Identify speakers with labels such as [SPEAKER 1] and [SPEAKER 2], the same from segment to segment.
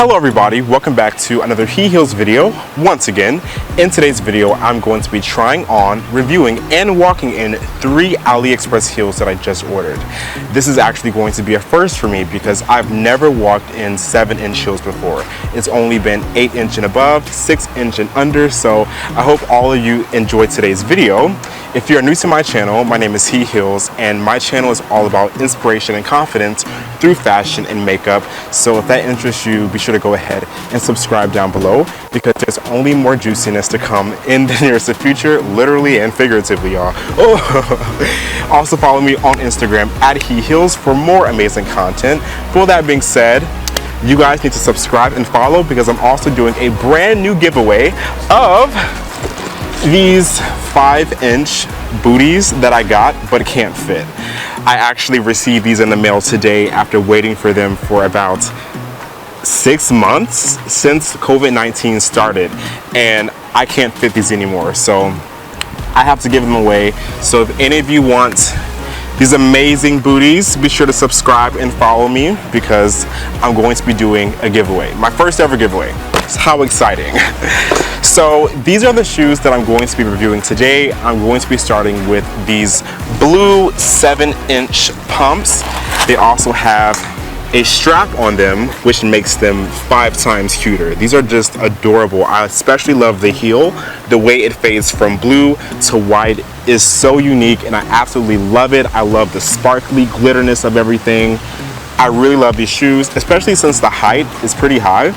[SPEAKER 1] Hello everybody, welcome back to another He Heals video. Once again, in today's video, I'm going to be trying on, reviewing, and walking in 3 AliExpress heels that I just ordered. This is actually going to be a first for me because I've never walked in 7-inch heels before. It's only been 8-inch and above, 6-inch and under, so I hope all of you enjoyed today's video. If you're new to my channel, my name is He Heals, and my channel is all about inspiration and confidence through fashion and makeup. So if that interests you, be sure to go ahead and subscribe down below because there's only more juiciness to come in the nearest future, literally and figuratively, y'all. Oh. Also follow me on Instagram at He Heals for more amazing content. For that being said, you guys need to subscribe and follow because I'm also doing a brand new giveaway of these 5-inch booties that I got but can't fit. I actually received these in the mail today after waiting for them for about 6 months since COVID-19 started, and I can't fit these anymore, so I have to give them away. So if any of you want these amazing booties, be sure to subscribe and follow me because I'm going to be doing a giveaway, my first ever giveaway. How exciting. So these are the shoes that I'm going to be reviewing today. I'm going to be starting with these blue 7-inch pumps. They also have a strap on them, which makes them 5 times cuter. These are just adorable. I especially love the heel. The way it fades from blue to white is so unique, and I absolutely love it. I love the sparkly glitterness of everything. I really love these shoes, especially since the height is pretty high.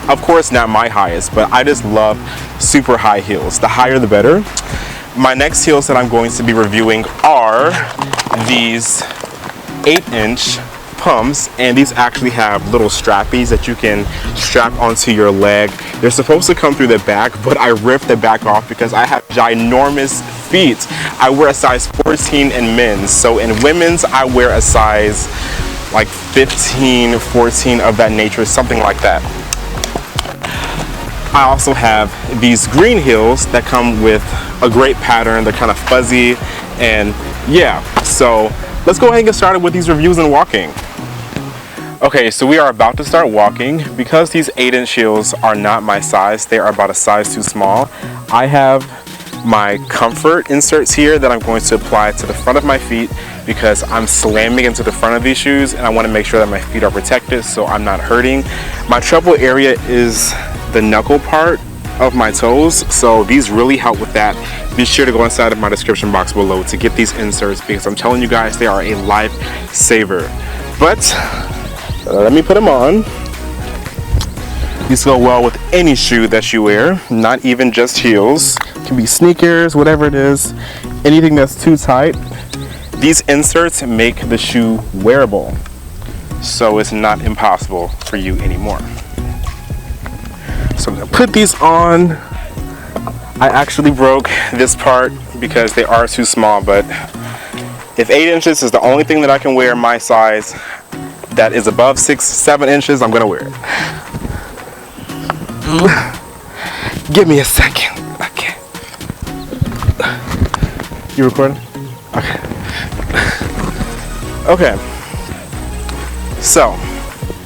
[SPEAKER 1] Of course, not my highest, but I just love super high heels. The higher the better. My next heels that I'm going to be reviewing are these 8-inch pumps, and these actually have little strappies that you can strap onto your leg. They're supposed to come through the back, but I ripped the back off because I have ginormous feet. I wear a size 14 in men's, so in women's I wear a size like 15, 14 of that nature, something like that. I also have these green heels that come with a great pattern. They're kind of fuzzy, and yeah, so let's go ahead and get started with these reviews and walking. Okay, so we are about to start walking. Because these 8-inch heels are not my size, they are about a size too small. I have my comfort inserts here that I'm going to apply to the front of my feet because I'm slamming into the front of these shoes and I want to make sure that my feet are protected so I'm not hurting. My trouble area is the knuckle part of my toes, so these really help with that. Be sure to go inside of my description box below to get these inserts because I'm telling you guys, they are a lifesaver. But let me put them on. These go well with any shoe that you wear, not even just heels. It can be sneakers, whatever it is, anything that's too tight. These inserts make the shoe wearable, so it's not impossible for you anymore. So I'm gonna put these on. I actually broke this part because they are too small, but if 8 inches is the only thing that I can wear my size that is above 6-7 inches, I'm gonna wear it. Give me a second. Okay. You recording? Okay. Okay. So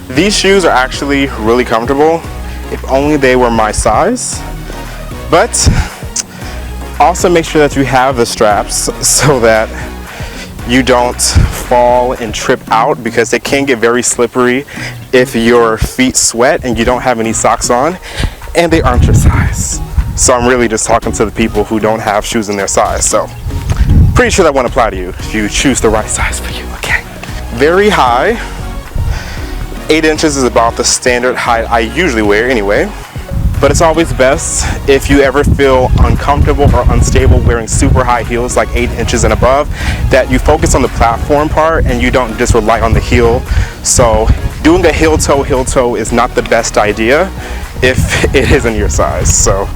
[SPEAKER 1] these shoes are actually really comfortable. If only they were my size. But also make sure that you have the straps so that you don't fall and trip out because they can get very slippery if your feet sweat and you don't have any socks on and they aren't your size. So I'm really just talking to the people who don't have shoes in their size. So pretty sure that won't apply to you if you choose the right size for you. Okay. Very high. 8 inches is about the standard height I usually wear anyway, but it's always best if you ever feel uncomfortable or unstable wearing super high heels like 8 inches and above, that you focus on the platform part and you don't just rely on the heel. So doing a heel toe is not the best idea if it isn't your size. So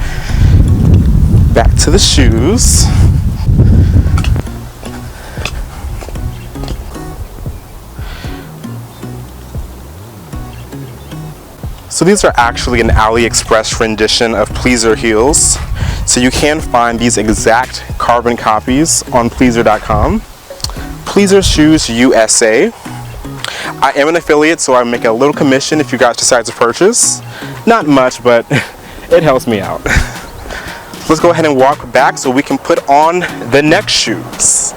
[SPEAKER 1] back to the shoes. So these are actually an AliExpress rendition of Pleaser heels. So you can find these exact carbon copies on Pleaser.com. Pleaser Shoes USA. I am an affiliate, so I make a little commission if you guys decide to purchase. Not much, but it helps me out. Let's go ahead and walk back so we can put on the next shoes.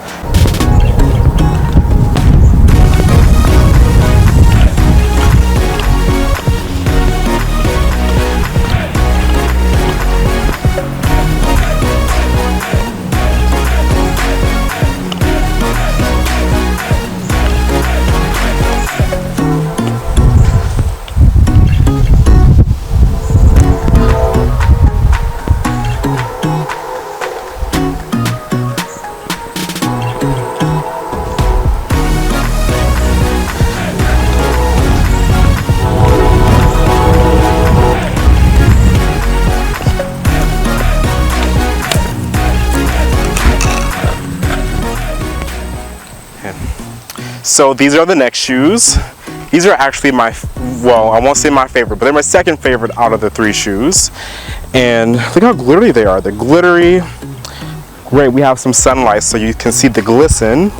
[SPEAKER 1] So these are the next shoes. These are actually my, well, I won't say my favorite, but they're my second favorite out of the 3 shoes. And look how glittery they are. They're glittery. Great, we have some sunlight so you can see the glisten.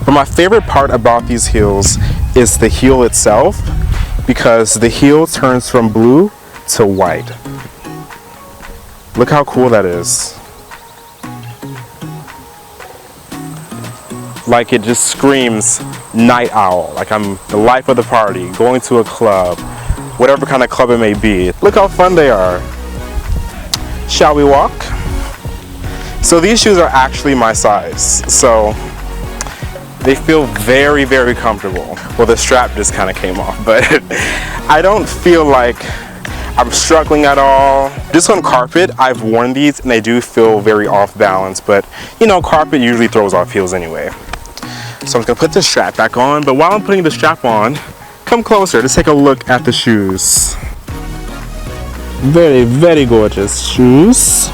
[SPEAKER 1] But my favorite part about these heels is the heel itself, because the heel turns from blue to white. Look how cool that is. Like, it just screams night owl. Like I'm the life of the party, going to a club, whatever kind of club it may be. Look how fun they are. Shall we walk? So these shoes are actually my size. So they feel very, very comfortable. Well, the strap just kind of came off, but I don't feel like I'm struggling at all. Just on carpet, I've worn these and they do feel very off balance, but you know, carpet usually throws off heels anyway. So I'm just gonna put the strap back on, but while I'm putting the strap on, come closer to take a look at the shoes. Very, very gorgeous shoes.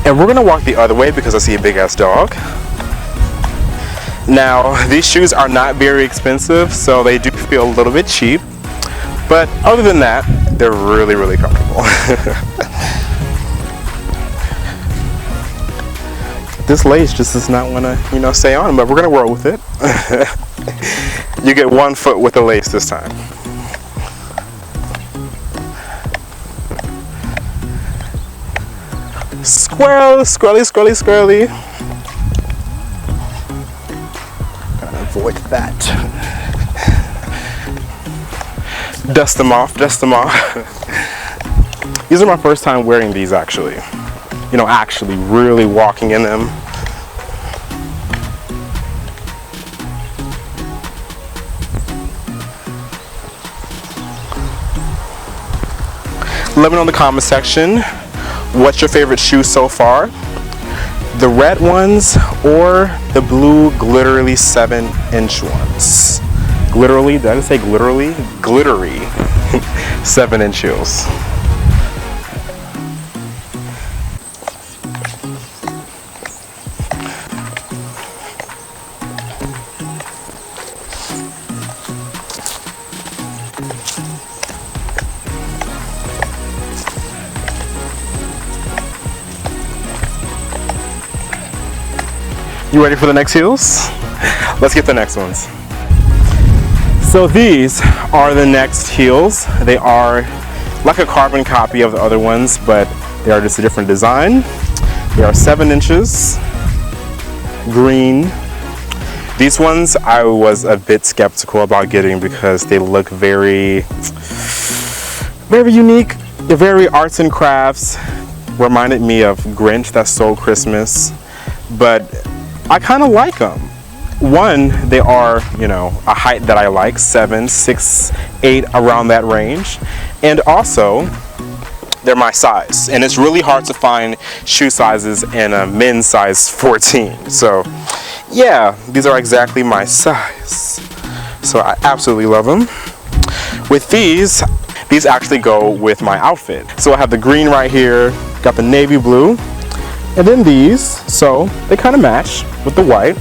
[SPEAKER 1] And we're gonna walk the other way because I see a big ass dog. Now, these shoes are not very expensive, so they do feel a little bit cheap. But other than that, they're really, really comfortable. This lace just does not want to, you know, stay on, but we're going to roll with it. You get 1 foot with the lace this time. Squirrel, squirrely, squirrely, squirrely. Gotta avoid that. Dust them off, dust them off. These are my first time wearing these actually. You know, actually really walking in them. Let me know in the comment section, what's your favorite shoe so far? The red ones or the blue glittery 7-inch ones? Glitterly, did I just say glitterly? Glittery 7-inch heels. You ready for the next heels? Let's get the next ones. So these are the next heels. They are like a carbon copy of the other ones, but they are just a different design. They are 7 inches, green. These ones I was a bit skeptical about getting because they look very, very unique. They're very arts and crafts. Reminded me of Grinch that stole Christmas, but I kind of like them. One, they are, you know, a height that I like, 7, 6, 8, around that range. And also, they're my size. And it's really hard to find shoe sizes in a men's size 14. So, yeah, these are exactly my size. So I absolutely love them. With these actually go with my outfit. So I have the green right here, got the navy blue, and then these, so they kind of match with the white.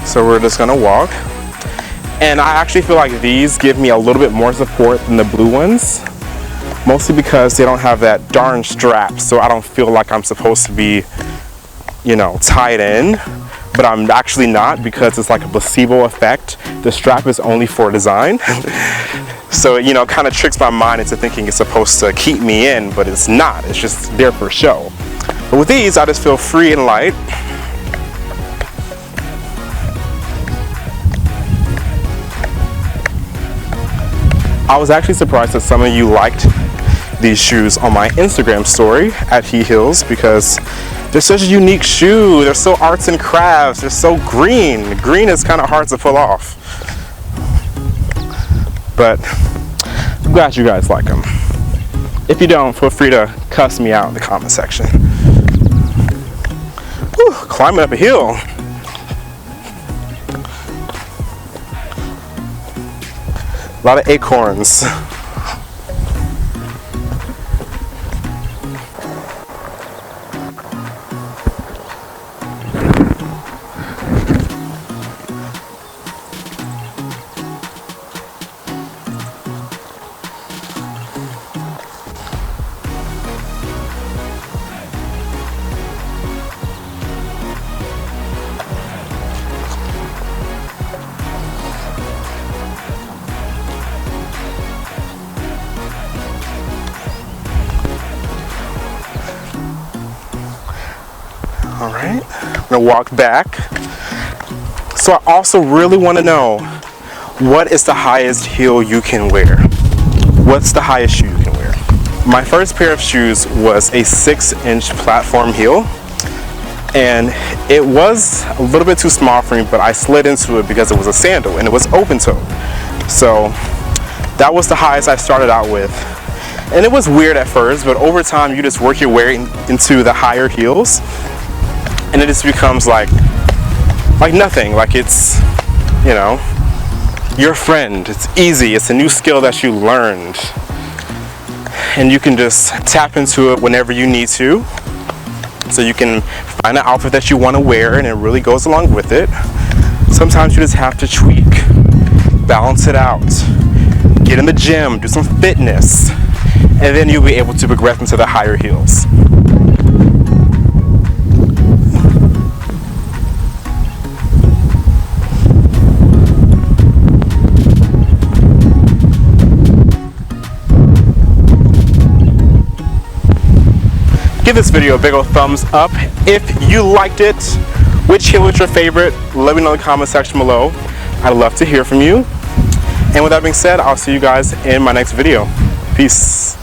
[SPEAKER 1] So we're just gonna walk. And I actually feel like these give me a little bit more support than the blue ones, mostly because they don't have that darn strap, so I don't feel like I'm supposed to be, you know, tied in. but I'm actually not, because it's like a placebo effect. The strap is only for design. So, you know, it kind of tricks my mind into thinking it's supposed to keep me in, but it's not. It's just there for show. But with these, I just feel free and light. I was actually surprised that some of you liked these shoes on my Instagram story at He Heals, because they're such a unique shoe. They're so arts and crafts. They're so green. Green is kind of hard to pull off. But I'm glad you guys like them. If you don't, feel free to cuss me out in the comment section. Whew, climbing up a hill. A lot of acorns. All right, I'm gonna walk back. So I also really want to know, what is the highest heel you can wear? What's the highest shoe you can wear? My first pair of shoes was a 6-inch platform heel, and it was a little bit too small for me, but I slid into it because it was a sandal and it was open toe. So that was the highest I started out with. And it was weird at first, but over time you just work your way into the higher heels, and it just becomes like nothing. Like, it's, you know, your friend. It's easy. It's a new skill that you learned, and you can just tap into it whenever you need to. So you can find an outfit that you want to wear and it really goes along with it. Sometimes you just have to tweak, balance it out, get in the gym, do some fitness, and then you'll be able to progress into the higher heels. Give this video a big old thumbs up if you liked it. Which heel was your favorite? Let me know in the comment section below. I'd love to hear from you. And with that being said, I'll see you guys in my next video. Peace.